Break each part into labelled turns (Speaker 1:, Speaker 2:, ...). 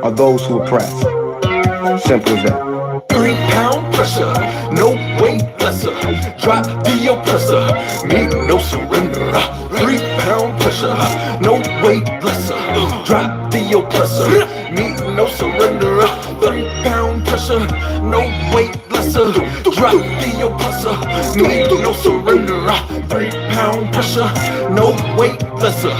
Speaker 1: are those who oppress. Simple as that.
Speaker 2: 3 pound pressure, no weight lesser. Drop the oppressor, meet no surrender. 3 pound pressure, no weight lesser. Drop the oppressor, meet no surrender. 3 pound pressure, no weight lesser. Drop the oppressor, meet no surrender. 3 pound pressure, no weight lesser.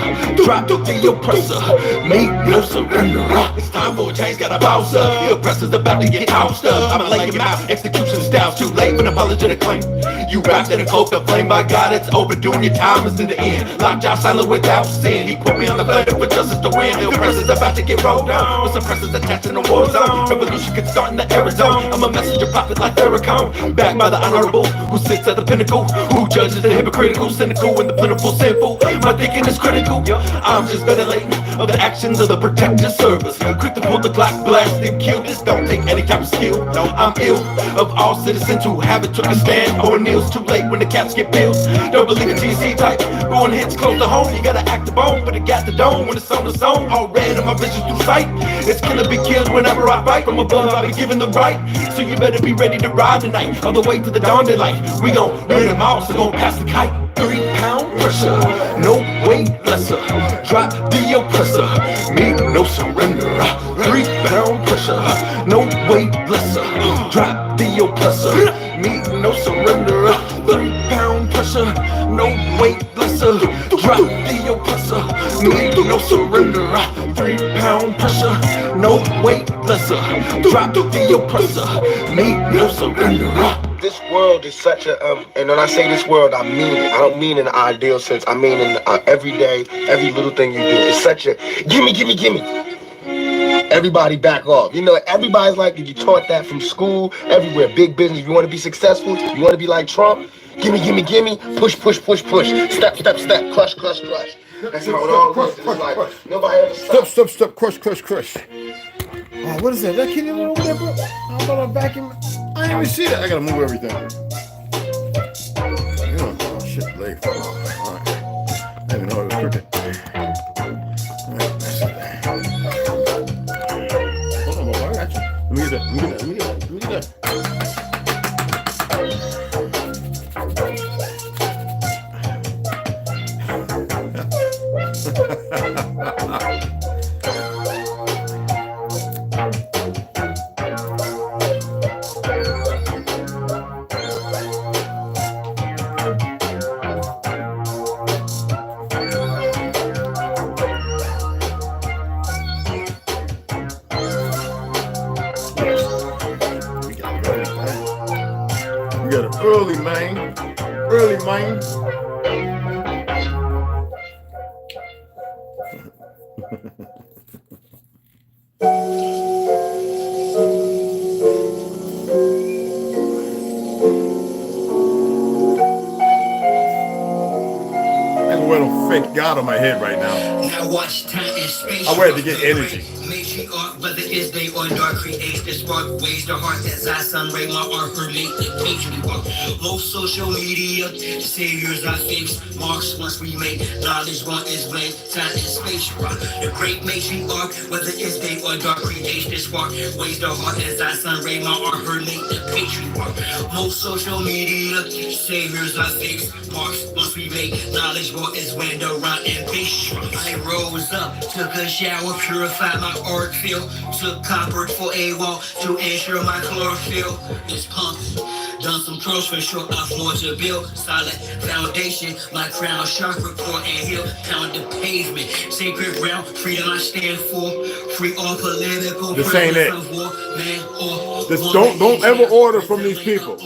Speaker 2: Drop the oppressor, meet no surrender. It's time for a change, gotta bounce up. The oppressor's about to get tossed up. I'ma lay him out, execution style's too late for an apologetic claim. You wrapped in a cloak of flame, by God it's over, doing your time is to the end. Locked out silent without sin, he put me on the bed for justice to win. The oppressor's about to get rolled down, with suppressors attached in the war zone. Revolution could start in the Arizona. I'm a messenger prophet like Farrakhan, backed by the honorable, who sits at the pinnacle, who judges the hypocritical, cynical, and the plentiful sinful. My thinking is critical, I'm just ventilating of the actions of the protective service. Quick to pull the Glock, blast and kill. This don't take any type of skill. No, I'm ill of all citizens who haven't took a stand. Or kneels too late when the caps get bills. Don't believe in TC type. Going hits close to home. You gotta act the bone, but it got the dome when it's on the zone. All red on my vision through sight. It's gonna be killed whenever I fight. From above, I'll be given the right. So you better be ready to ride tonight. On the way to the dawn daylight. We gon' burn them all, so gon' pass the kite. 3 pound pressure, no weight lesser. Drop the oppressor, meet no surrender. 3 pound pressure, no weight lesser. Drop the oppressor, meet no surrender. 3 pound pressure, no weight lesser. Drop the oppressor, meet no surrender. 3 pound pressure, no weight lesser. Drop the oppressor, meet no surrender.
Speaker 3: This world is such a, and when I say this world, I mean it. I don't mean in the ideal sense. I mean in every day, every little thing you do. It's such a, gimme, gimme, gimme. Everybody back off. You know, everybody's like, you taught that from school, everywhere. Big business. If you want to be successful, you want to be like Trump, gimme, gimme, gimme. Push, push, push, push. Step, step, step. Crush, crush, crush. That's how it all works. It's like, nobody ever stops.
Speaker 4: Step, step, step. Crush, crush, crush. Oh, what is that? That kid over there, bro? How about a vacuum? I didn't even see that. I gotta move everything. Oh, shit, leg fell off. All right. I didn't even know it was crooked. All right, that's it. Hold on, bro. I got you. Let me get that. Let me get that. Let me get that. Let me get that. Early, man. Early, man. I can wear a fake God on my head right now.
Speaker 5: Now watch time and space.
Speaker 4: I wear it to get energy.
Speaker 5: Matriarch, whether it's day or dark, creates the spark, ways the heart as I sun ray my art, her make the patriarch. Most social media, saviors are fakes, marks once we make knowledge one is when time and space rock. The great matriarch, whether it's day or dark, creates the spark, ways the heart as I sun ray my art, her make the patriarch. Most social media, saviors are fakes, marks once we make knowledge one is when the rhyme and bass rock. I rose up, took a shower, purified my art feel, took copper for a wall to ensure my chlorophyll is pumped. Done some curls for sure, I floor to build solid foundation. My crown chakra core and hill, pound the pavement. Sacred ground, freedom I stand for. Free all political.
Speaker 4: This ain't it.
Speaker 5: War, man, or
Speaker 4: This don't ever order from these people.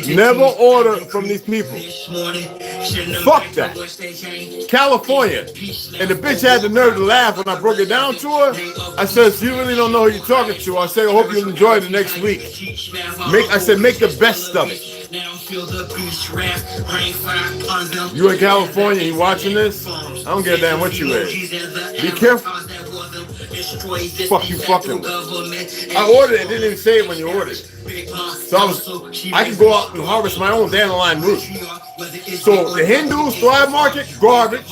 Speaker 4: Never order from these people. Fuck that. California. And the bitch had the nerve to laugh when I broke it down to her. I said, you really don't know who you're talking to. I said, I hope you enjoy the next week. I said, make the best of it. You in California, you watching this? I don't give a damn what you is. Be careful. Fuck you fucking with. I ordered it, didn't even say it when you ordered it. So I can go out and harvest my own dandelion root. So the Hindus, Thrive Market, garbage.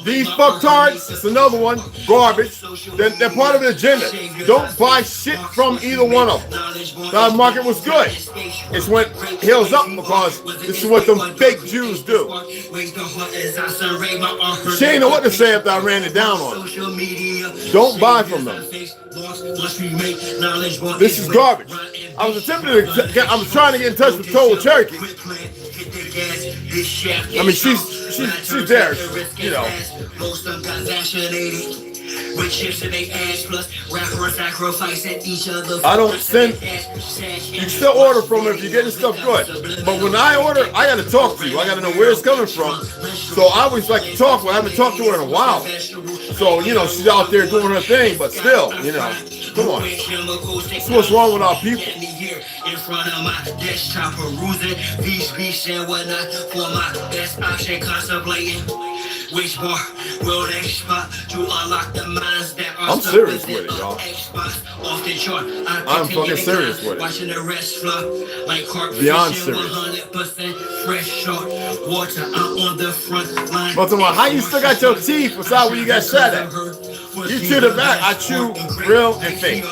Speaker 4: These fucktards, it's another one, garbage. They're part of the agenda. Don't buy shit from either one of them. The market was good. It's went heels up because this is what them fake Jews do. She ain't know what to say after I ran it down on her. Don't buy from them. This is garbage. I was trying to get in touch with Total Cherokee. I mean, she's there, you know. I don't send. You can still order from her if you're getting stuff good. But when I order, I got to talk to you. I got to know where it's coming from. So I always like to talk. Well, I haven't talked to her in a while. So, you know, she's out there doing her thing. But still, you know, come on. That's what's wrong with our people.
Speaker 5: In front of my desktop, perusing these beats and whatnot for my best option, contemplating which bar will they spot to unlock the minds that are
Speaker 4: I'm serious with it, y'all.
Speaker 5: I'm
Speaker 4: fucking serious with it.
Speaker 5: Watching the rest flop like carp
Speaker 4: Beyond
Speaker 5: fishing,
Speaker 4: serious.
Speaker 5: 100% fresh short water. I'm on the front line.
Speaker 4: But how you still got your teeth beside where you got shot at? You chew the back. I chew real and fake.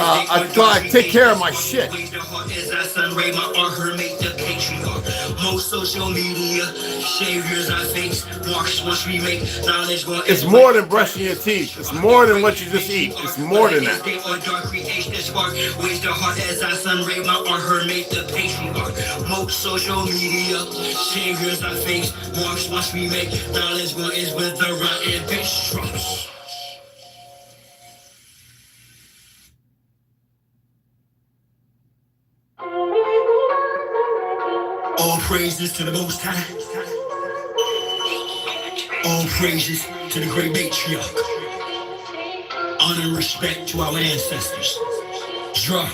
Speaker 4: I try to take care of my shit.
Speaker 5: Most social media saviors I face. Once we make knowledge.
Speaker 4: It's more than brushing your teeth. It's more than what you just eat. It's more than that.
Speaker 5: Most social media saviors I face. Once we make knowledge is with the rotten bitch drops. All praises to the Most High. All praises to the great matriarch. Honor and respect to our ancestors. Jah,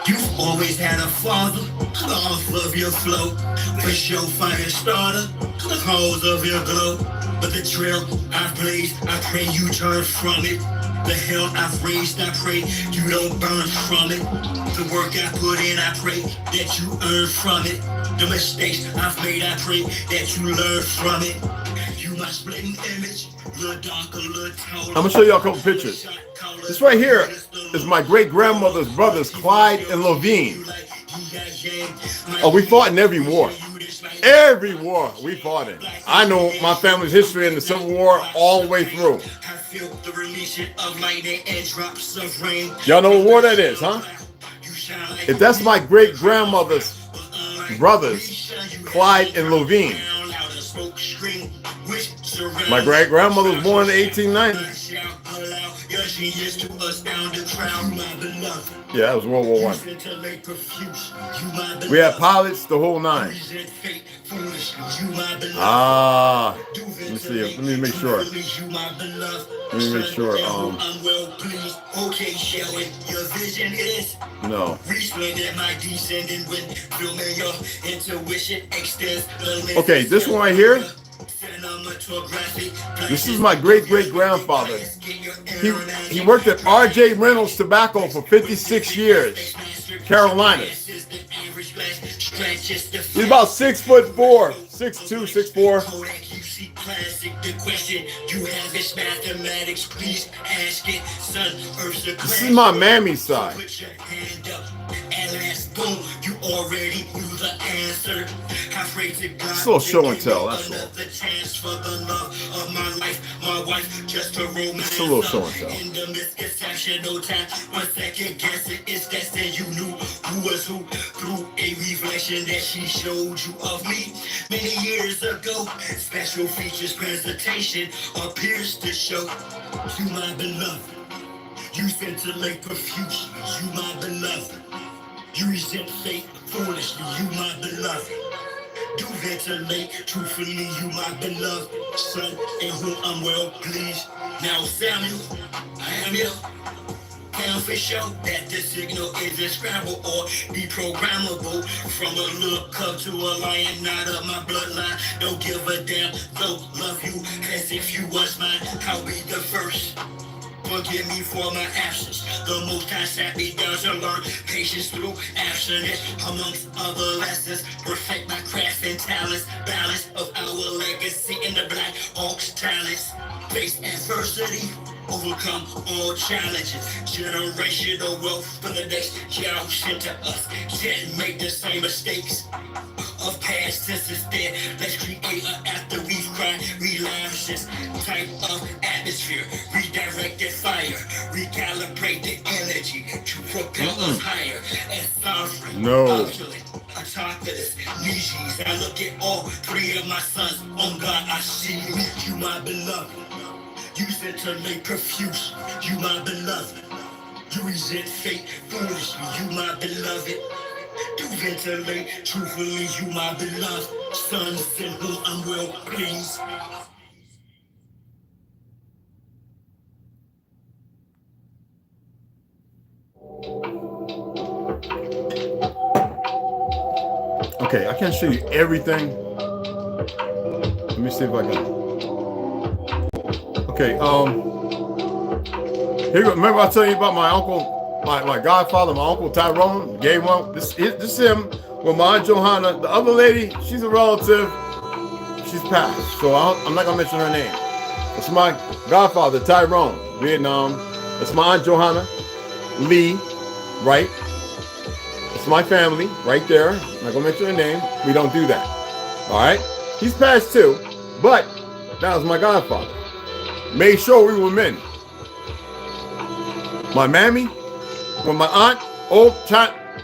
Speaker 5: you've always had a father. Off of your flow. Push your fire starter. The cause of your glow. But the trail I've blazed, I pray you turn from it. The hell I've raised, I pray you don't burn from it. The work I put in, I pray that you earn from it. The mistakes I've made, I pray that you learn from it. You my splitting image, little darker, little taller.
Speaker 4: I'm gonna show y'all a couple pictures. This right here is my great-grandmother's brothers, Clyde and Levine. Oh, we fought in every war. Every war we fought in. I know my family's history in the Civil War all the way through. Y'all know what war that is, huh? If that's my great-grandmother's brothers, Clyde and Levine. My great-grandmother was born in the 1890s. Yeah, that was World War I. We had pilots, the whole nine. Ah, let me see. Let me make sure. No. Okay, this one right here. This is my great-great-grandfather. He worked at R.J. Reynolds Tobacco for 56 years, Carolinas. He's about 6'4", 6'2", 6'4". This is my mammy's side. It's a little show and tell, that's all. It's a little show and tell.
Speaker 5: She showed you of me many years ago. Special features presentation appears to show you my beloved. You scintillate profusely, you my beloved. You resent fate foolishly, you my beloved. Do ventilate truthfully, you my beloved son, in whom I'm well pleased. Now Samuel, I am here. Down for sure that the signal is inscribable or deprogrammable. From a little cub to a lion, not of my bloodline. Don't give a damn, though love you as if you was mine. I'll be the first. forgive me for my absence. The Most High sat me down to learn patience through abstinence. Amongst other lessons, perfect my craft and talents. Balance of our legacy in the Black Hawks talents. Face adversity, overcome all challenges. Generational wealth for the next generation to us. Can't make the same mistakes of past tenses there. Let's create an after we've cried, relapse this type of atmosphere. Redirected fire, recalibrate the energy to propel us higher. And sovereign, autonomous, Nijis. I look at all three of my sons. On God, I see you, my beloved. You scintillate profuse, you my beloved. You resent fate foolishly, you my beloved. You ventilate truthfully, you my beloved. Sons in whom I'm well pleased.
Speaker 4: Okay, I can't show you everything. Let me see if I can. Okay, here, remember I told you about my uncle, my godfather, my uncle Tyrone, gave one. This is him with my Aunt Johanna. The other lady, she's a relative. She's passed, so I'm not gonna mention her name. It's my godfather, Tyrone, Vietnam. It's my Aunt Johanna, Lee, right? It's my family, right there. I'm not gonna mention her name. We don't do that. All right? He's passed too, but that was my godfather. Made sure we were men. My mammy, with my aunt,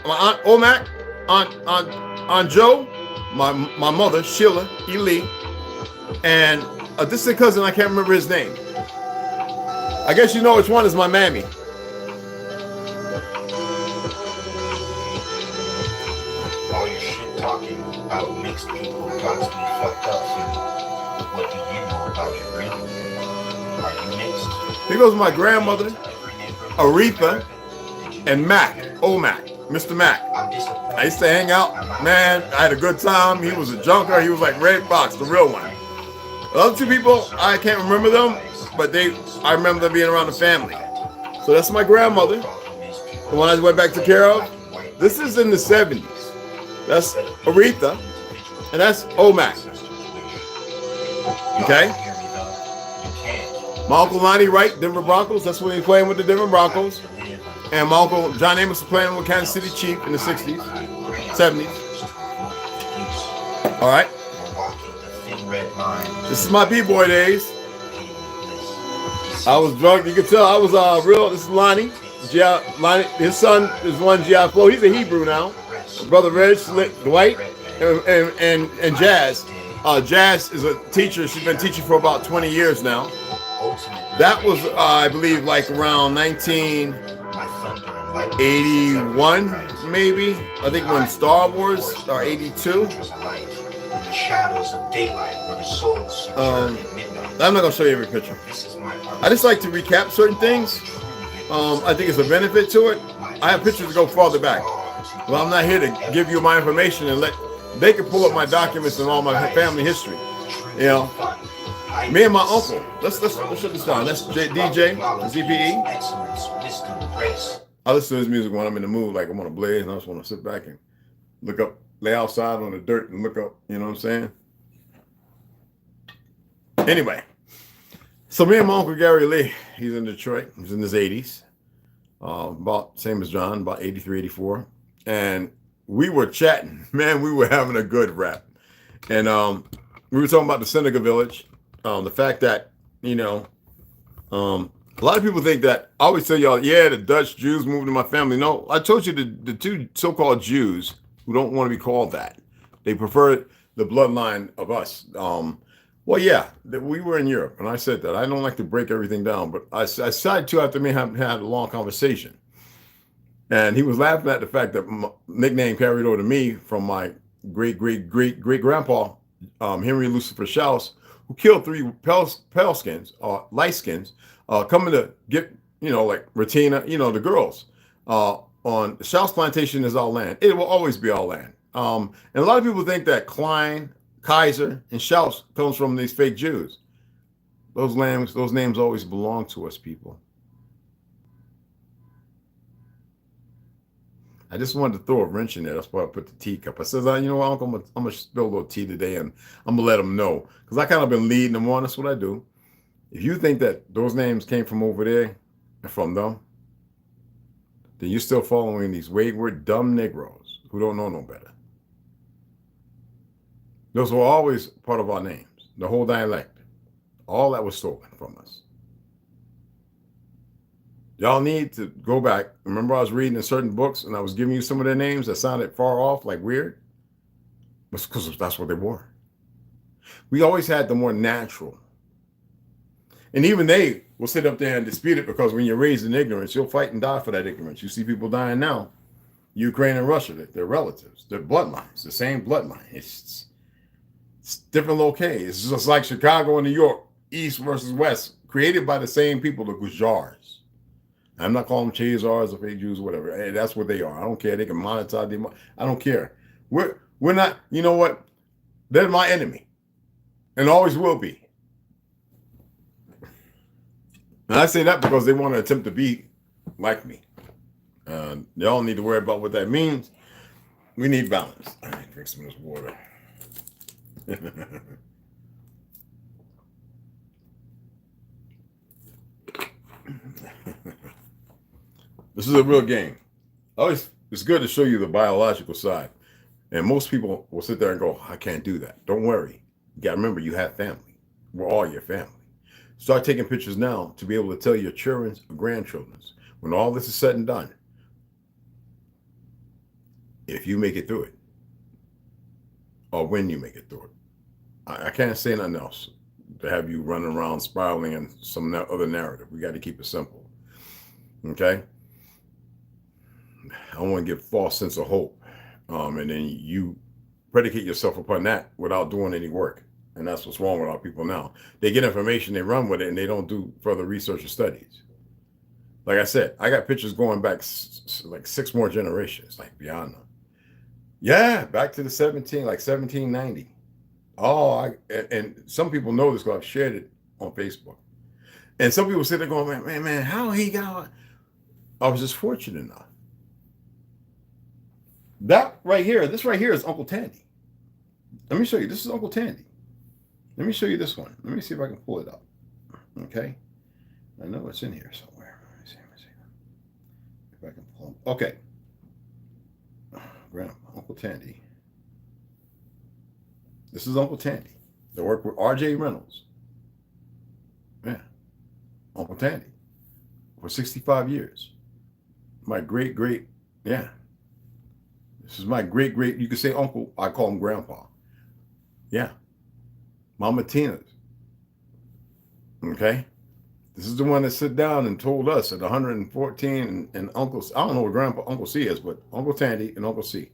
Speaker 4: my aunt Omac, Aunt Joe, my mother Sheila Lee, and a distant cousin, I can't remember his name. I guess you know which one is my mammy.
Speaker 6: All your shit talking about mixed people got to be fucked up. What do you know about it really? Are you mixed?
Speaker 4: Here goes my grandmother, Aretha, and Mac, Omac, Mr. Mac. I used to hang out, man. I had a good time. He was a junker. He was like Red Fox, the real one. The other two people, I can't remember them, but I remember them being around the family. So that's my grandmother, the one I went back to care of. This is in the 70s. That's Aretha, and that's Omac. Okay? My Uncle Lonnie Wright, Denver Broncos. That's when he was playing with the Denver Broncos. And my Uncle John Amos was playing with Kansas City Chiefs in the 60s, 70s. All right. This is my B-boy days. I was drunk. You can tell I was real. This is Lonnie. Lonnie. His son is one G.I. Flo. He's a Hebrew now. Brother Reg, Dwight, and Jazz. Jazz is a teacher. She's been teaching for about 20 years now. That was, I believe, like around 1981, maybe. I think when Star Wars, or 82. I'm not going to show you every picture. I just like to recap certain things. I think it's a benefit to it. I have pictures to go farther back. Well, I'm not here to give you my information and they can pull up my documents and all my family history. You know, me and my uncle. Let's shut this down. That's DJ ZPE. I listen to his music when I'm in the mood, like I'm on a blaze, and I just want to sit back and look up, lay outside on the dirt and look up. You know what I'm saying? Anyway, so me and my uncle Gary Lee, he's in Detroit. He's in his 80s, about same as John, about 83, 84. And we were chatting, man, we were having a good rap. And we were talking about the Seneca Village, the fact that, you know, a lot of people think that, I always tell y'all, yeah, the Dutch Jews moved in my family. No, I told you the two so-called Jews who don't want to be called that. They prefer the bloodline of us. Well, yeah, we were in Europe, and I said that. I don't like to break everything down, but I decided to after me having had a long conversation. And he was laughing at the fact that my nickname carried over to me from my great-great-great-great-grandpa, Henry Lucifer Schaus, who killed 3 pale skins, light skins, coming to get, you know, like Retina, you know, the girls. On the Schaus plantation is our land. It will always be our land. And a lot of people think that Klein, Kaiser, and Schaus comes from these fake Jews. Those names always belong to us, people. I just wanted to throw a wrench in there. That's why I put the teacup. I says, you know what, Uncle, I'm gonna spill a little tea today, and I'm gonna let them know, because I kind of been leading them on. That's what I do. If you think that those names came from over there and from them, then you're still following these wayward, dumb Negroes who don't know no better. Those were always part of our names, the whole dialect. All that was stolen from us. Y'all need to go back. Remember, I was reading in certain books and I was giving you some of their names that sounded far off, like weird? It's because that's what they were. We always had the more natural. And even they will sit up there and dispute it, because when you're raised in ignorance, you'll fight and die for that ignorance. You see people dying now, Ukraine and Russia, they're relatives, they're bloodlines, the same bloodline. It's different locales. It's just like Chicago and New York, East versus West, created by the same people, the Gujars. I'm not calling them Chazars or fake Jews or whatever. Hey, that's what they are. I don't care. They can monetize them. I don't care. We're not, you know what? They're my enemy and always will be. And I say that because they want to attempt to be like me. Y'all need to worry about what that means. We need balance. I need to drink some of this water. This is a real game. Always, it's good to show you the biological side. And most people will sit there and go, I can't do that. Don't worry. You got to remember, you have family. We're all your family. Start taking pictures now to be able to tell your children's or grandchildren's, when all this is said and done, if you make it through it, or when you make it through it. I can't say nothing else to have you running around spiraling in some other narrative. We got to keep it simple. Okay? I don't want to give false sense of hope. And then you predicate yourself upon that without doing any work. And that's what's wrong with our people now. They get information, they run with it, and they don't do further research or studies. Like I said, I got pictures going back like 6 more generations, like beyond them. Yeah, back to the 1790. Oh, and some people know this because I've shared it on Facebook. And some people sit there going, man, how he got? I was just fortunate enough. That right here, this right here is Uncle Tandy. Let me show you. This is Uncle Tandy. Let me show you this one. Let me see if I can pull it up. Okay. I know it's in here somewhere. Let me see. If I can pull it. Okay. Grandma, Uncle Tandy. This is Uncle Tandy. They work with R.J. Reynolds. Yeah. Uncle Tandy. For 65 years. My great, yeah. This is my great, you could say uncle. I call him grandpa. Yeah. Mama Tina's. Okay. This is the one that sat down and told us at 114 and Uncle, I don't know what Uncle C is, but Uncle Tandy and Uncle C.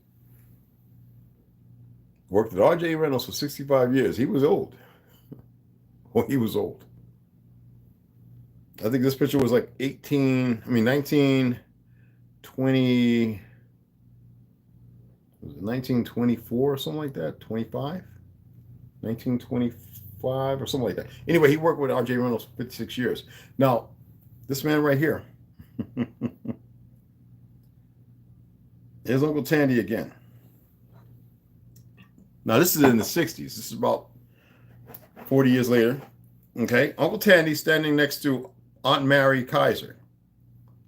Speaker 4: Worked at R.J. Reynolds for 65 years. He was old. Well, he was old. I think this picture was like 1920, was it 1924 or something like that? 25? 1925 or something like that. Anyway, he worked with R.J. Reynolds for 56 years. Now, this man right here is Uncle Tandy again. Now, this is in the 60s. This is about 40 years later. Okay. Uncle Tandy standing next to Aunt Mary Kaiser.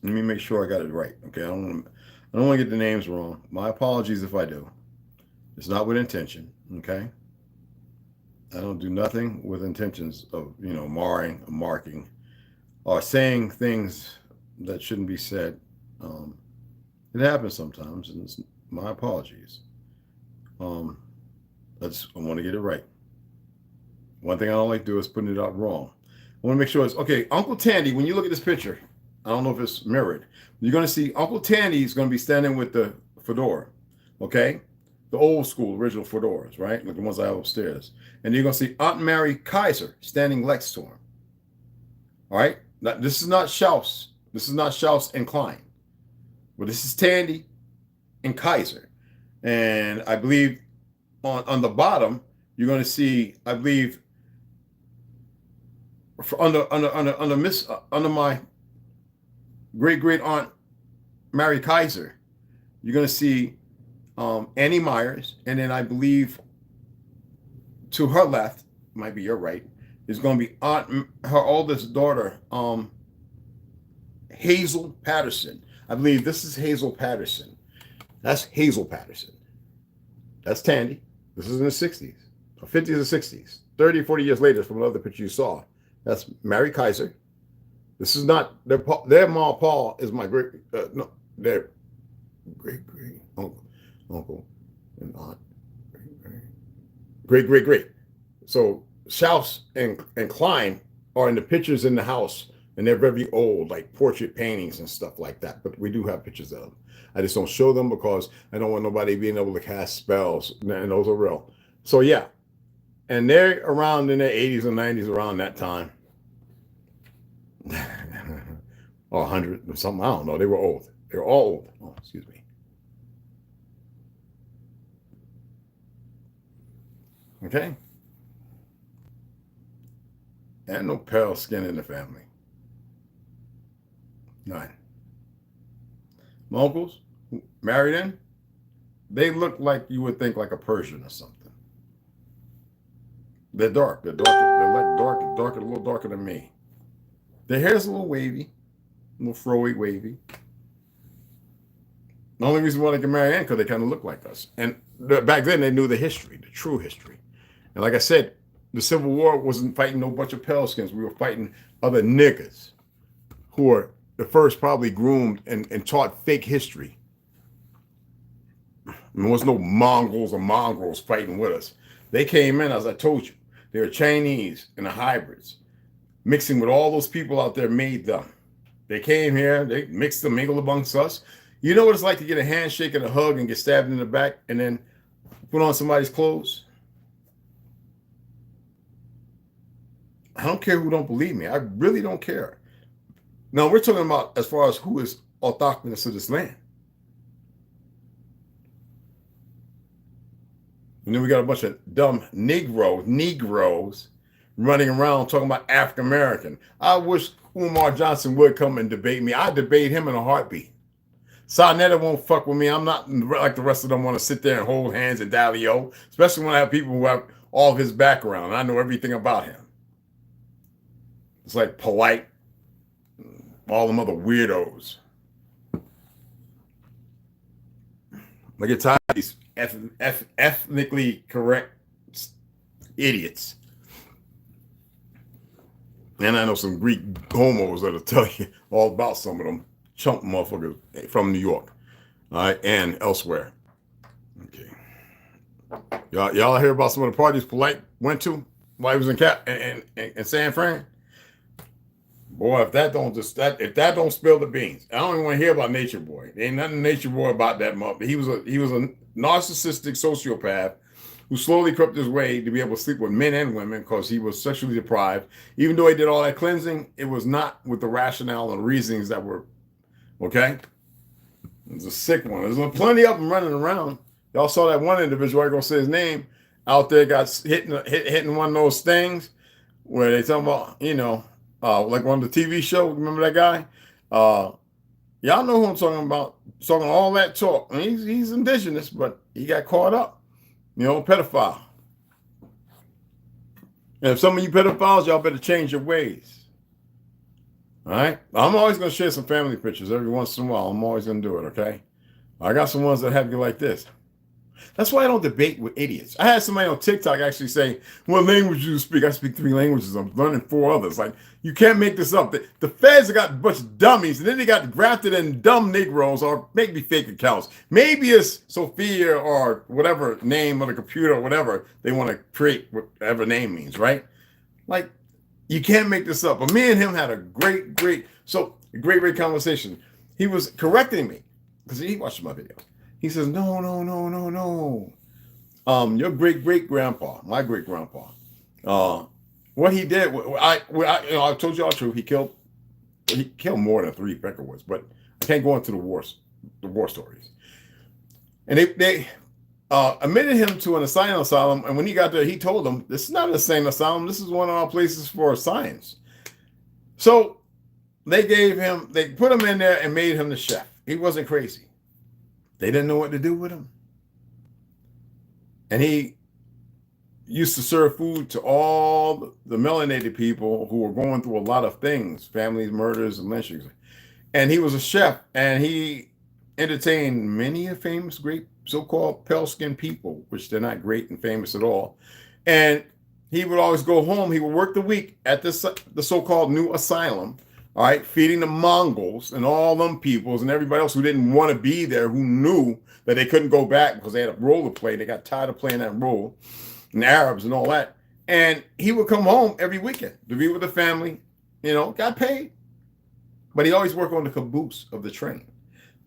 Speaker 4: Let me make sure I got it right. Okay. I don't want to get the names wrong. My apologies if I do. It's not with intention. Okay. I don't do nothing with intentions of, marring, marking, or saying things that shouldn't be said. It happens sometimes, and it's my apologies. I want to get it right. One thing I don't like to do is putting it out wrong. I want to make sure it's okay. Uncle Tandy, when you look at this picture, I don't know if it's mirrored. You're going to see Uncle Tandy is going to be standing with the fedora, okay? The old school original fedoras, right? Like the ones I have upstairs. And you're going to see Aunt Mary Kaiser standing next to him. All right? Now, this is not Schaus. This is not Schaus and Klein. But this is Tandy and Kaiser. And I believe on the bottom, you're going to see, I believe, under my great aunt Mary Kaiser, you're going to see Annie Myers, and then I believe to her left, might be your right, is going to be her oldest daughter, Hazel Patterson. I believe this is Hazel Patterson. That's Hazel Patterson. That's Tandy. This is in the 60s, or 50s or 60s. 30, 40 years later from another picture you saw. That's Mary Kaiser. This is not, their Ma Paul is my their great uncle and aunt. Great. So Schaus and Klein are in the pictures in the house, and they're very old, like portrait paintings and stuff like that. But we do have pictures of them. I just don't show them because I don't want nobody being able to cast spells, and those are real. So yeah, and they're around in their 80s and 90s around that time. Or 100 or something, I don't know. They were old. They were all old. Oh, excuse me. Okay. And no pale skin in the family. None. My uncles, who married in, they look like you would think like a Persian or something. They're dark. They're darker. They're like darker, a little darker than me. Their hair's a little wavy, a little froey, wavy. The only reason why they can marry in because they kind of look like us. And back then they knew the history, the true history. And like I said, the Civil War wasn't fighting no bunch of pale skins. We were fighting other niggas who were the first probably groomed and taught fake history. There was no Mongols or mongrels fighting with us. They came in, as I told you. They were Chinese and the hybrids. Mixing with all those people out there made them. They came here, they mixed and mingled amongst us. You know what it's like to get a handshake and a hug and get stabbed in the back and then put on somebody's clothes? I don't care who don't believe me. I really don't care. Now, we're talking about as far as who is autochthonous to this land. And then we got a bunch of dumb Negroes running around talking about African American. I wish Umar Johnson would come and debate me. I'd debate him in a heartbeat. Sarnetta won't fuck with me. I'm not like the rest of them want to sit there and hold hands and dally-o, especially when I have people who have all of his background. I know everything about him. It's like Polite, all them other weirdos. I get tired of these ethnically correct idiots. And I know some Greek homos that'll tell you all about some of them chump motherfuckers from New York, all right, and elsewhere. Okay, y'all hear about some of the parties Polite went to while he was in San Fran? Boy, if that don't spill the beans, I don't even want to hear about Nature Boy. There ain't nothing Nature Boy about that mother. He was a narcissistic sociopath who slowly crept his way to be able to sleep with men and women because he was sexually deprived. Even though he did all that cleansing, it was not with the rationale and reasonings that were, okay? It was a sick one. There's plenty of them running around. Y'all saw that one individual, I ain't gonna say his name, out there got hitting one of those things where they talking about, you know, like on the TV show. Remember that guy? Y'all know who I'm talking about. Talking all that talk. I mean, he's indigenous, but he got caught up. You know, pedophile. And if some of you pedophiles, y'all better change your ways. All right? I'm always going to share some family pictures every once in a while. I'm always going to do it, okay? I got some ones that have you like this. That's why I don't debate with idiots. I had somebody on TikTok actually say, what language do you speak? I speak 3 languages. I'm learning 4 others. Like, you can't make this up. The feds have got a bunch of dummies, and then they got grafted in dumb Negroes or maybe fake accounts. Maybe it's Sophia or whatever name on the computer or whatever they want to create, whatever name means, right? Like, you can't make this up. But me and him had a great conversation. He was correcting me because he watched my video. He says, no. Your great-great-grandpa, my great-grandpa, what he did, I told you all true. He killed more than 3 Peckerwoods, but I can't go into the war stories. And they admitted him to an asylum, and when he got there, he told them, this is not an insane asylum. This is one of our places for science. So they put him in there and made him the chef. He wasn't crazy. They didn't know what to do with him. And he used to serve food to all the melanated people who were going through a lot of things, families, murders, and lynchings. And he was a chef, and he entertained many famous, great so-called pale-skinned people, which they're not great and famous at all. And he would always go home. He would work the week at the so-called new asylum, all right, feeding the Mongols and all them peoples and everybody else who didn't want to be there, who knew that they couldn't go back because they had a role to play. They got tired of playing that role, and Arabs and all that. And he would come home every weekend to be with the family, got paid. But he always worked on the caboose of the train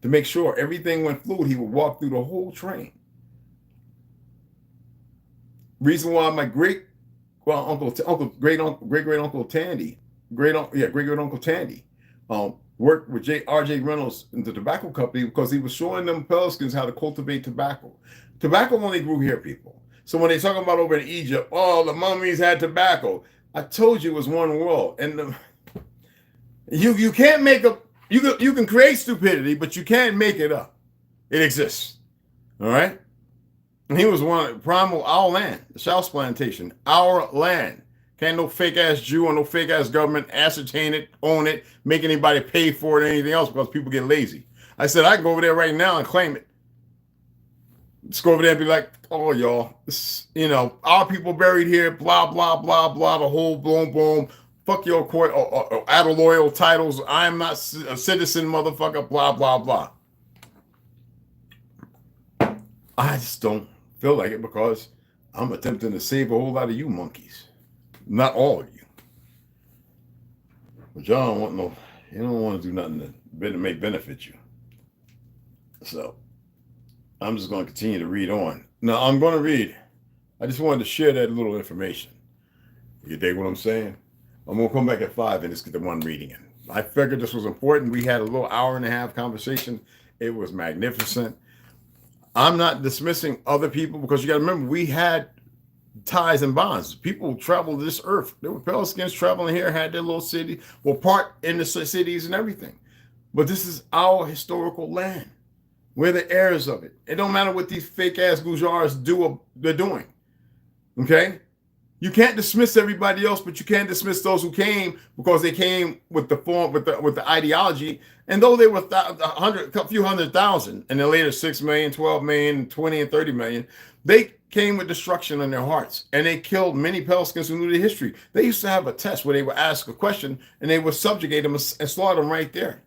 Speaker 4: to make sure everything went fluid. He would walk through the whole train. Reason why my great great uncle Tandy worked with R.J. Reynolds in the tobacco company, because he was showing them Pelicans how to cultivate tobacco. Tobacco only grew here, people. So when they talking about over in Egypt, oh, the mummies had tobacco. I told you it was one world, and you can't make up. You can create stupidity, but you can't make it up. It exists. All right. And he was one primal, our land, the South Plantation, our land. Can't no fake ass Jew or no fake ass government ascertain it, own it, make anybody pay for it or anything else, because people get lazy. I said I can go over there right now and claim it. Just go over there and be like, oh, y'all, our people buried here, blah, blah, blah, blah, the whole boom, boom. Fuck your court or loyal titles. I'm not a citizen, motherfucker, blah, blah, blah. I just don't feel like it, because I'm attempting to save a whole lot of you monkeys. Not all of you. But y'all don't want to do nothing to make benefit you. So I'm just going to continue to read on. Now, I'm going to read. I just wanted to share that little information. You dig what I'm saying? I'm going to come back at 5 and just get the one reading in. I figured this was important. We had a little hour-and-a-half conversation. It was magnificent. I'm not dismissing other people, because you got to remember, we had ties and bonds. People traveled this earth. There were Pelicans traveling here, had their little city, were part in the cities and everything. But this is our historical land. We're the heirs of it. It don't matter what these fake-ass Gujars they're doing. Okay? You can't dismiss everybody else, but you can't dismiss those who came, because they came with the form, with the ideology. And though they were a few 100,000, and then later 6 million, 12 million, 20 and 30 million, they came with destruction in their hearts, and they killed many Pelicans who knew the history. They used to have a test where they would ask a question, and they would subjugate them and slaughter them right there.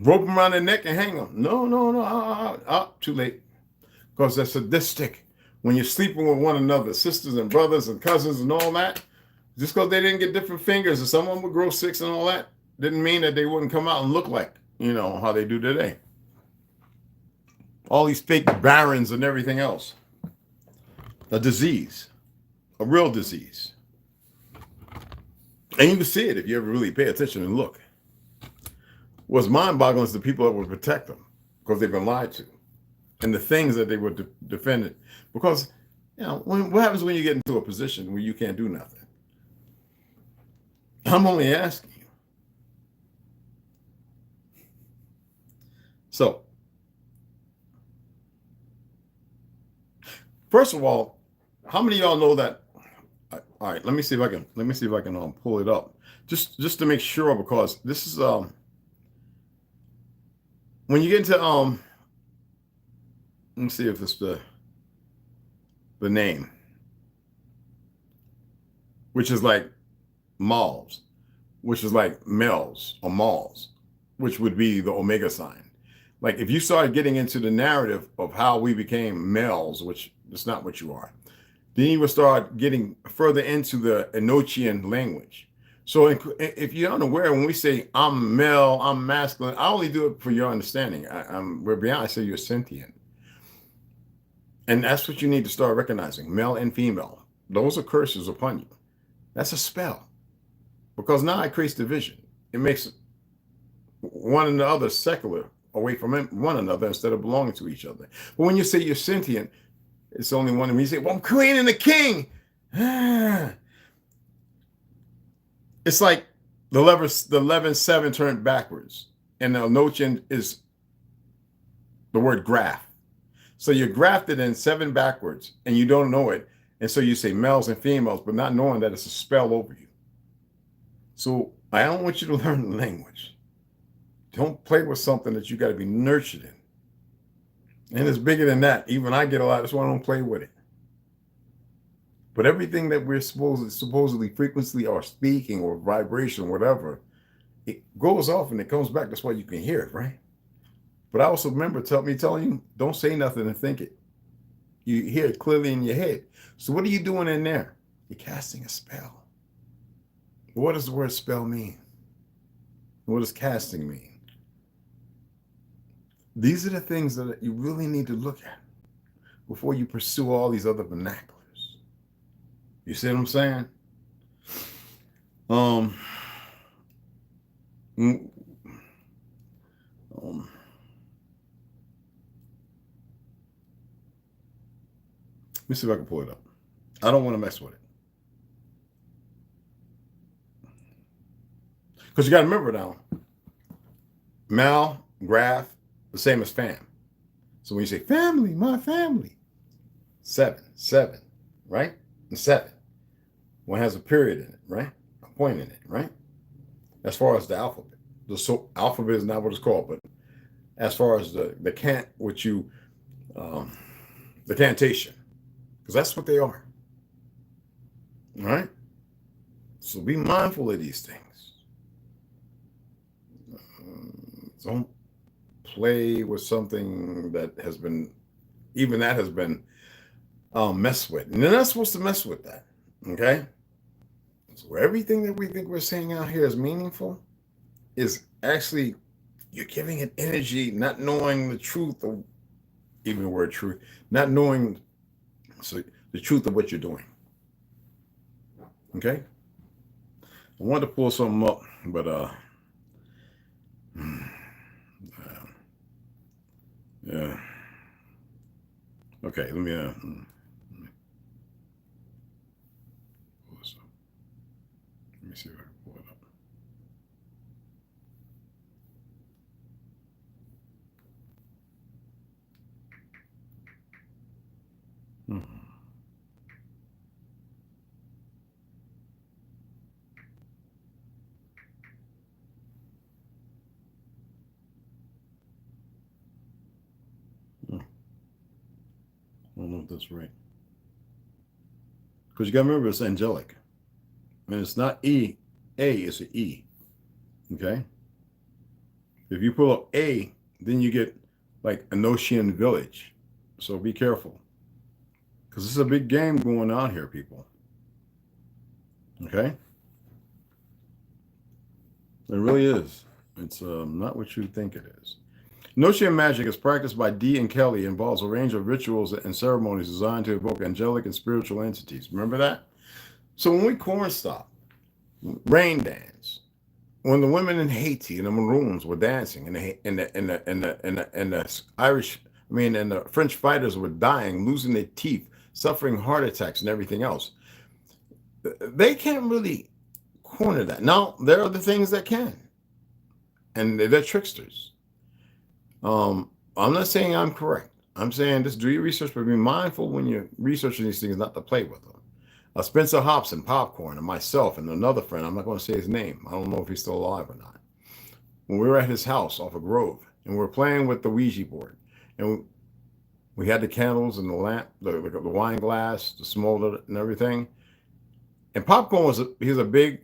Speaker 4: Rope them around their neck and hang them. No, too late, because they're sadistic. When you're sleeping with one another, sisters and brothers and cousins and all that, just because they didn't get different fingers and some of them would grow 6 and all that, didn't mean that they wouldn't come out and look like, how they do today. All these fake barons and everything else. A disease, a real disease. And you can see it if you ever really pay attention and look. What's mind-boggling is the people that would protect them, because they've been lied to. And the things that they were defended. Because, what happens when you get into a position where you can't do nothing? I'm only asking you. So, first of all, how many of y'all know that? All right, let me see if I can pull it up, just to make sure, because this is when you get into let me see if it's the name, which is like Mals, which is like males or Mals, which would be the Omega sign. Like if you started getting into the narrative of how we became males, which is not what you are, then you would start getting further into the Enochian language. So if you're unaware, when we say I'm male, I'm masculine, I only do it for your understanding. We're beyond, I say you're sentient. And that's what you need to start recognizing, male and female. Those are curses upon you. That's a spell. Because now it creates division. It makes one and the other secular, away from one another instead of belonging to each other. But when you say you're sentient, it's only one. When you say, well, I'm queen and the king. It's like the 11-7 turned backwards. And the Enochian is the word graft. So you're grafted in 7 backwards and you don't know it. And so you say males and females, but not knowing that it's a spell over you. So I don't want you to learn the language. Don't play with something that you got to be nurtured in. And it's bigger than that. Even I get a lot. That's why I don't play with it. But everything that we're supposedly frequently or speaking or vibration, whatever, it goes off and it comes back. That's why you can hear it, right? But I also remember telling you, don't say nothing and think it. You hear it clearly in your head. So what are you doing in there? You're casting a spell. What does the word spell mean? What does casting mean? These are the things that you really need to look at before you pursue all these other vernaculars. You see what I'm saying? Let me see if I can pull it up. I don't want to mess with it. Because you got to remember now, mal, graph, the same as fam. So when you say family, my family, 7, right? And 7. One has a period in it, right? A point in it, right? As far as the alphabet. The alphabet is not what it's called, but as far as the cantation, because that's what they are. All right? So be mindful of these things. Don't play with something that has been, even that has been messed with. And they're not supposed to mess with that. Okay? So everything that we think we're saying out here is meaningful is actually, you're giving it energy, not knowing the truth of, even the word truth, not knowing the truth of what you're doing. Okay? I wanted to pull something up, but yeah. Okay, let me pull this up. Let me see if I can pull it up. I don't know if that's right. Because you got to remember it's angelic. And it's not E. A is an E. Okay? If you pull up A, then you get like Enochian village. So be careful. Because this is a big game going on here, people. Okay? It really is. It's not what you think it is. Enochian magic is practiced by Dee and Kelly. It involves a range of rituals and ceremonies designed to evoke angelic and spiritual entities. Remember that? So when we corn stop, rain dance, when the women in Haiti and the Maroons were dancing, and the Irish, and the French fighters were dying, losing their teeth, suffering heart attacks and everything else, they can't really corner that. Now, there are the things that can, and they're tricksters. I'm not saying I'm correct. I'm saying just do your research, but be mindful when you're researching these things not to play with them. Spencer Hobson, Popcorn, and myself and another friend, I'm not going to say his name. I don't know if he's still alive or not. When we were at his house off of Grove, and we were playing with the Ouija board, and we had the candles and the lamp, the wine glass, the smolder and everything. And Popcorn he's a big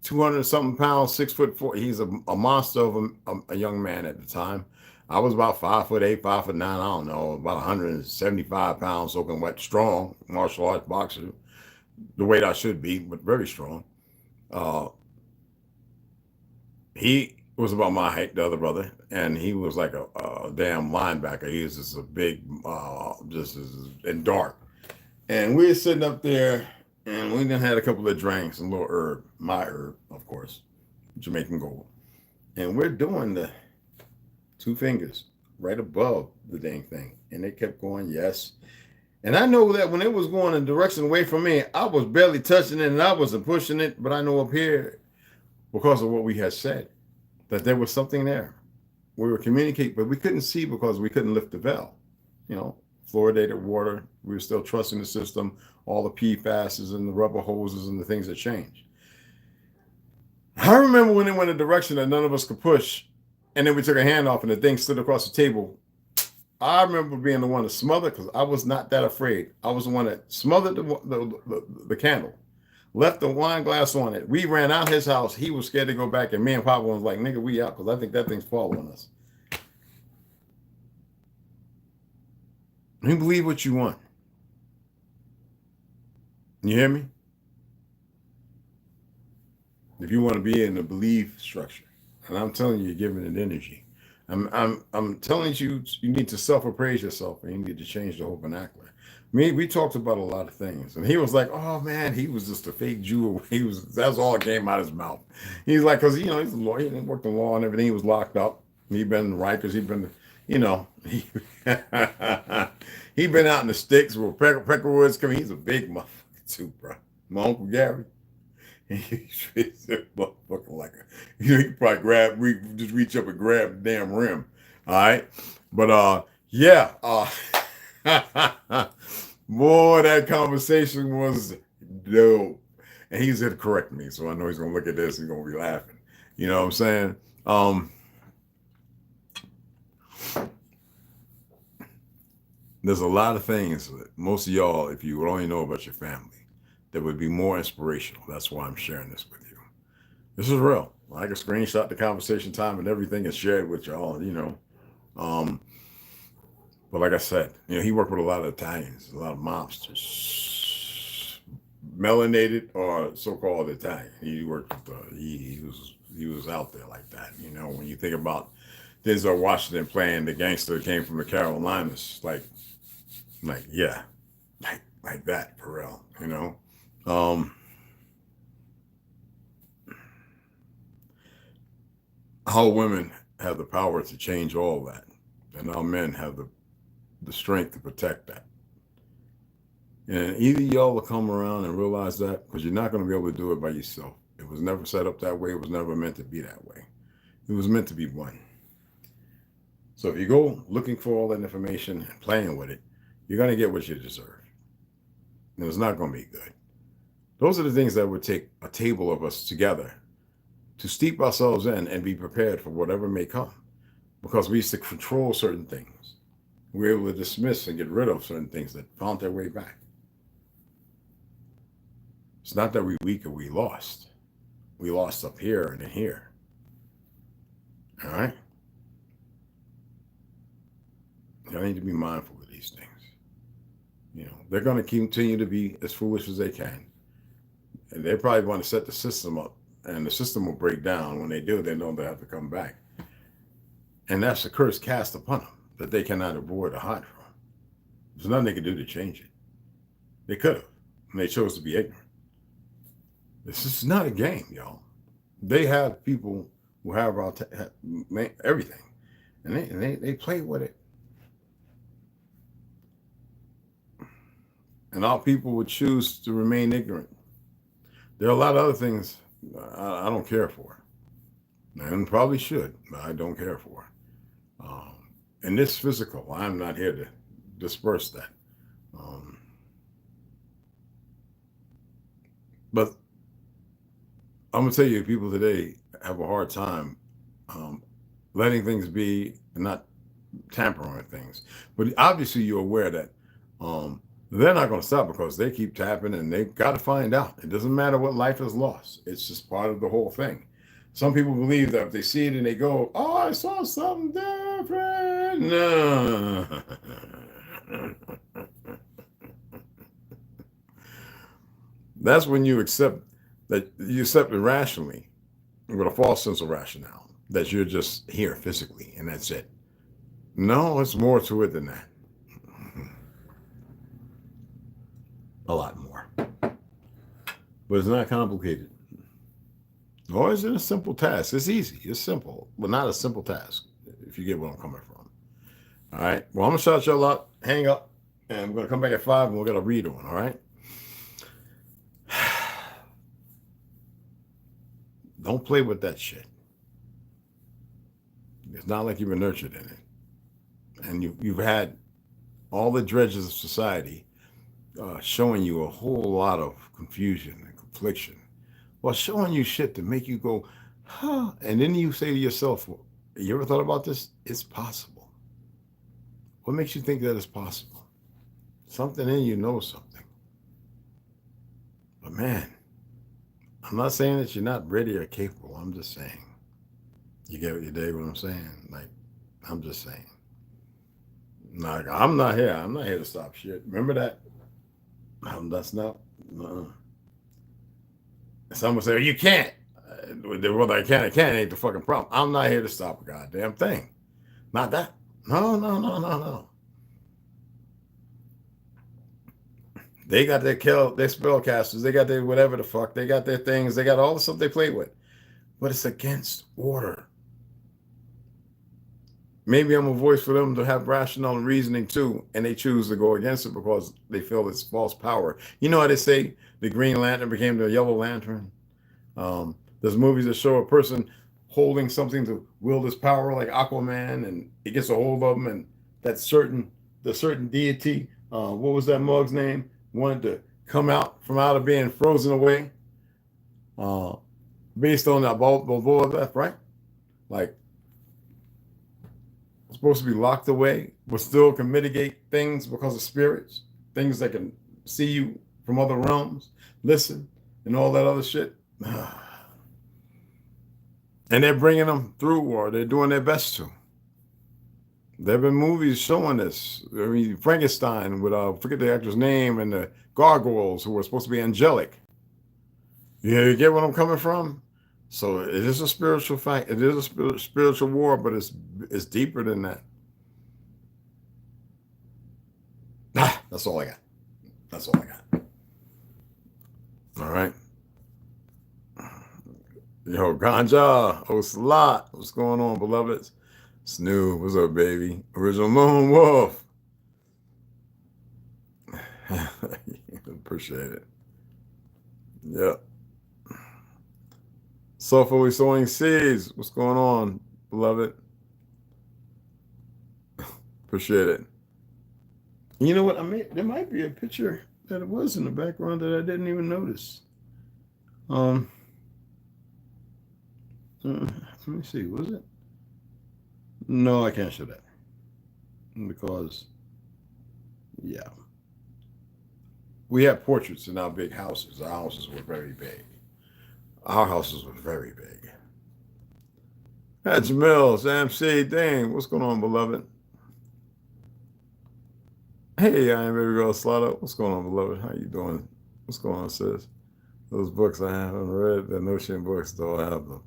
Speaker 4: 200-something pounds, 6'4". He's a monster of a young man at the time. I was about 5'8", 5'9", I don't know, about 175 pounds, soaking wet, strong, martial arts boxer, the weight I should be, but very strong. He was about my height, the other brother, and he was like a damn linebacker. He was just a big, and dark. And we were sitting up there, and we then had a couple of drinks, a little herb, my herb, of course, Jamaican Gold. And we're doing the 2 fingers right above the dang thing. And they kept going, yes. And I know that when it was going in a direction away from me, I was barely touching it and I wasn't pushing it. But I know up here, because of what we had said, that there was something there. we were communicating, but we couldn't see because we couldn't lift the veil. You know, fluoridated water. We were still trusting the system. All the PFASs and the rubber hoses and the things that changed. I remember when it went a direction that none of us could push, and then we took a hand off and the thing stood across the table. I remember being the one to smother because I was not that afraid. I was the one that smothered the candle, left the wine glass on it. We ran out his house. He was scared to go back, and me and Papa was like, nigga, we out because I think that thing's following us. You believe what you want. You hear me? If you want to be in the belief structure, and I'm telling you, you're giving it energy. I'm telling you, you need to self-appraise yourself, and you need to change the whole vernacular. We talked about a lot of things, and he was like, "Oh man, he was just a fake Jew." That's all that came out of his mouth. He's like, because he's a lawyer, he worked in law and everything. He was locked up. He'd been in Rikers. He'd been, he'd been out in the sticks where Peckerwoods come. He's a big motherfucker too, bro. My Uncle Gary. He's a motherfucker like he probably just reach up and grab the damn rim. All right. But yeah. Boy, that conversation was dope. And he's here to correct me. So I know he's gonna look at this, he's gonna be laughing. You know what I'm saying? There's a lot of things that most of y'all, if you would only know about your family, that would be more inspirational. That's why I'm sharing this with you. This is real. I can screenshot the conversation time and everything and share it with y'all, But like I said, he worked with a lot of Italians, a lot of mobsters, melanated or so-called Italian. He worked with, he was out there like that. When you think about Denzel Washington playing the gangster that came from the Carolinas, like that for real, All women have the power to change all that, and all men have the strength to protect that. And either y'all will come around and realize that, because you're not going to be able to do it by yourself. It was never set up that way. It was never meant to be that way. It was meant to be one. So if you go looking for all that information and playing with it, you're going to get what you deserve. And it's not going to be good. Those are the things that would take a table of us together to steep ourselves in and be prepared for whatever may come. Because we used to control certain things. We were able to dismiss and get rid of certain things that found their way back. It's not that we're weak or we lost. We lost up here and in here. All right? Y'all need to be mindful of these things. They're going to continue to be as foolish as they can. And they probably want to set the system up, and the system will break down. When they do, they know they have to come back. And that's a curse cast upon them that they cannot avoid or hide from. There's nothing they can do to change it. They could have, and they chose to be ignorant. This is not a game, y'all. They have people who have everything, and they play with it. And our people would choose to remain ignorant. There are a lot of other things I don't care for, and probably should, but I don't care for. And this physical, I'm not here to disperse that. But I'm going to tell you, people today have a hard time letting things be and not tampering with things. But obviously you're aware that they're not going to stop because they keep tapping and they've got to find out. It doesn't matter what life has lost. It's just part of the whole thing. Some people believe that if they see it and they go, oh, I saw something different. No. That's when you accept it rationally with a false sense of rationale, that you're just here physically and that's it. No, it's more to it than that. A lot more. But it's not complicated. Nor is it a simple task. It's easy. It's simple, but not a simple task, if you get where I'm coming from. All right. Well, I'm going to shout y'all out, hang up, and I'm going to come back at 5 and we're going to read on. All right. Don't play with that shit. It's not like you've been nurtured in it. And you've had all the dredges of society showing you a whole lot of confusion and confliction. Well, showing you shit to make you go, huh? And then you say to yourself, well, you ever thought about this? It's possible. What makes you think that it's possible? Something in you knows something. But man, I'm not saying that you're not ready or capable. I'm just saying. You get what you dig what I'm saying? Like, I'm just saying. Like, I'm not here. I'm not here to stop shit. Remember that? That's not. Someone say, you can't. Whether I can or can't ain't the fucking problem. I'm not here to stop a goddamn thing. Not that. No. They got their spellcasters. They got their whatever the fuck. They got their things. They got all the stuff they play with. But it's against order. Maybe I'm a voice for them to have rational reasoning too, and they choose to go against it because they feel it's false power. You know how they say the Green Lantern became the Yellow Lantern? There's movies that show a person holding something to wield his power, like Aquaman, and it gets a hold of him, and the certain deity, what was that mug's name, wanted to come out from out of being frozen away, based on that ball left, right? Like, supposed to be locked away, but still can mitigate things because of spirits, things that can see you from other realms, listen, and all that other shit. And they're bringing them through, or they're doing their best to. There have been movies showing this. I mean, Frankenstein with, forget the actor's name, and the gargoyles who were supposed to be angelic. Yeah, you get where I'm coming from? So it is a spiritual fact. It is a spiritual war, but it's deeper than that. That's all I got. That's all I got. All right. Yo, Ganja, Ocelot, what's going on, beloveds? Snoo, what's up, baby? Original Lone Wolf. Appreciate it. Yep. Soulfully sowing seeds. What's going on, beloved? Appreciate it. You know what? There might be a picture that it was in the background that I didn't even notice. Let me see. Was it? No, I can't show that because, yeah, we have portraits in our big houses. Our houses were very big. Our houses were very big. That's Mills, MC, dang, what's going on, beloved? Hey, I am baby girl Slaughter. What's going on, beloved? How you doing? What's going on, sis? Those books I haven't read, the Notion books, though I have them.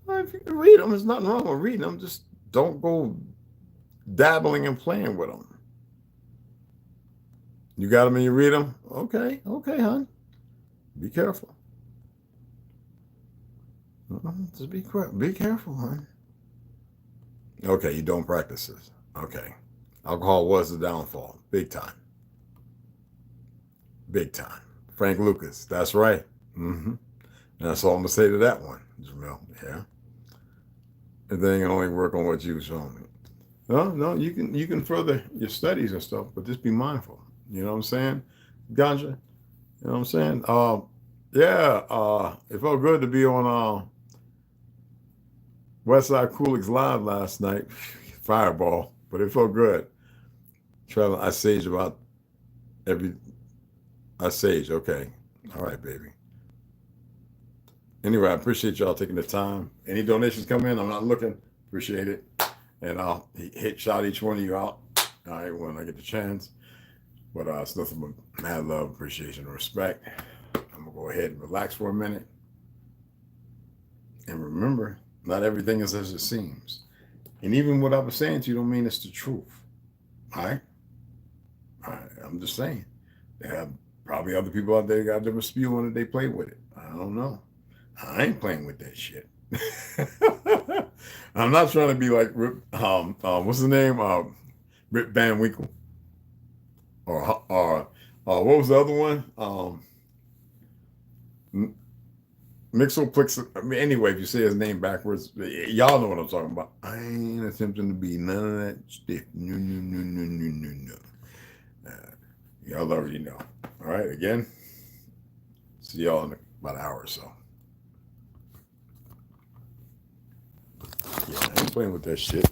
Speaker 4: If you can read them, there's nothing wrong with reading them. Just don't go dabbling and playing with them. You got them and you read them? Okay, hon. Be careful. Just be careful, hon. Okay, you don't practice this. Okay. Alcohol was the downfall. Big time. Big time. Frank Lucas. That's right. And that's all I'm going to say to that one, Jamil. Yeah. And then you can only work on what you've shown me. No, you can further your studies and stuff, but just be mindful. You know what I'm saying? Ganja. You know what I'm saying? It felt good to be on Westside Coolix Live last night. Fireball. But it felt good. I sage about I sage, okay. All right, baby. Anyway, I appreciate y'all taking the time. Any donations come in, I'm not looking. Appreciate it. And I'll shout each one of you out, all right, when I get the chance. But it's nothing but mad love, appreciation, and respect. I'm going to go ahead and relax for a minute. And remember, not everything is as it seems. And even what I was saying to you don't mean it's the truth. All right? I'm just saying. There have probably other people out there got different spew on it. They play with it. I don't know. I ain't playing with that shit. I'm not trying to be like what's the name? Rip Van Winkle. Or what was the other one? Mixoplex. I mean, anyway, if you say his name backwards, y'all know what I'm talking about. I ain't attempting to be none of that stuff. No. Y'all already know. All right, again. See y'all in about an hour or so. Yeah, I ain't playing with that shit.